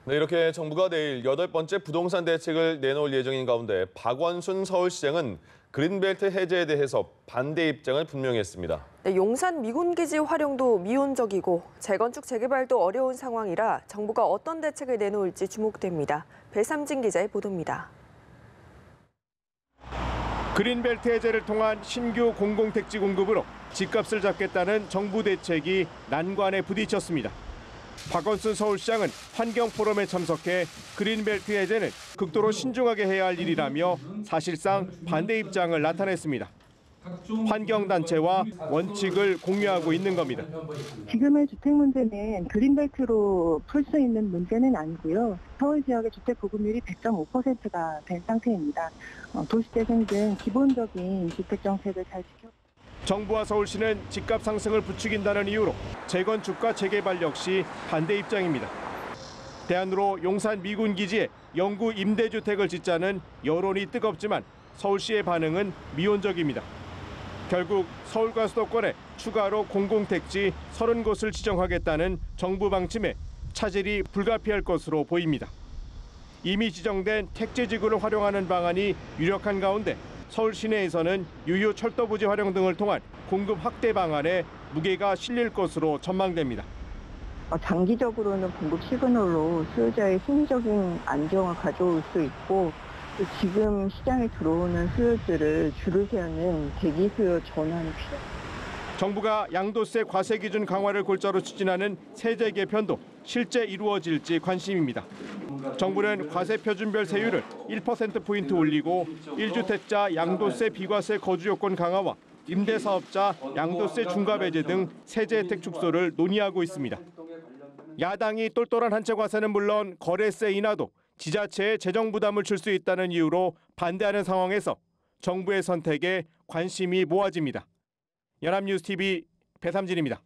네, 이렇게 정부가 내일 8번째 부동산 대책을 내놓을 예정인 가운데 박원순 서울시장은 그린벨트 해제에 대해서 반대 입장을 분명히 했습니다. 네, 용산 미군기지 활용도 미온적이고 재건축 재개발도 어려운 상황이라 정부가 어떤 대책을 내놓을지 주목됩니다. 배삼진 기자의 보도입니다. 그린벨트 해제를 통한 신규 공공택지 공급으로 집값을 잡겠다는 정부 대책이 난관에 부딪혔습니다. 박원순 서울시장은 환경포럼에 참석해 그린벨트 해제는 극도로 신중하게 해야 할 일이라며 사실상 반대 입장을 나타냈습니다. 환경단체와 원칙을 공유하고 있는 겁니다. 지금의 주택 문제는 그린벨트로 풀 수 있는 문제는 아니고요. 서울 지역의 주택 보급률이 100.5%가 된 상태입니다. 도시재생 등 기본적인 주택 정책을 잘 지켜. 정부와 서울시는 집값 상승을 부추긴다는 이유로 재건축과 재개발 역시 반대 입장입니다. 대안으로 용산 미군 기지에 영구 임대주택을 짓자는 여론이 뜨겁지만 서울시의 반응은 미온적입니다. 결국 서울과 수도권에 추가로 공공택지 30곳을 지정하겠다는 정부 방침에 차질이 불가피할 것으로 보입니다. 이미 지정된 택지지구를 활용하는 방안이 유력한 가운데 서울 시내에서는 유휴 철도부지 활용 등을 통한 공급 확대 방안에 무게가 실릴 것으로 전망됩니다. 장기적으로는 공급 시그널로 수요자의 심리적인 안정을 가져올 수 있고 또 지금 시장에 들어오는 수요들을 줄을 세우는 대기 수요 전환이 필요합니다. 정부가 양도세 과세 기준 강화를 골자로 추진하는 세제 개편도 실제 이루어질지 관심입니다. 정부는 과세 표준별 세율을 1%포인트 올리고 1주택자 양도세 비과세 거주 요건 강화와 임대사업자 양도세 중과 배제 등 세제 혜택 축소를 논의하고 있습니다. 야당이 똘똘한 한채 과세는 물론 거래세 인하도 지자체에 재정 부담을 줄 수 있다는 이유로 반대하는 상황에서 정부의 선택에 관심이 모아집니다. 연합뉴스TV 배삼진입니다.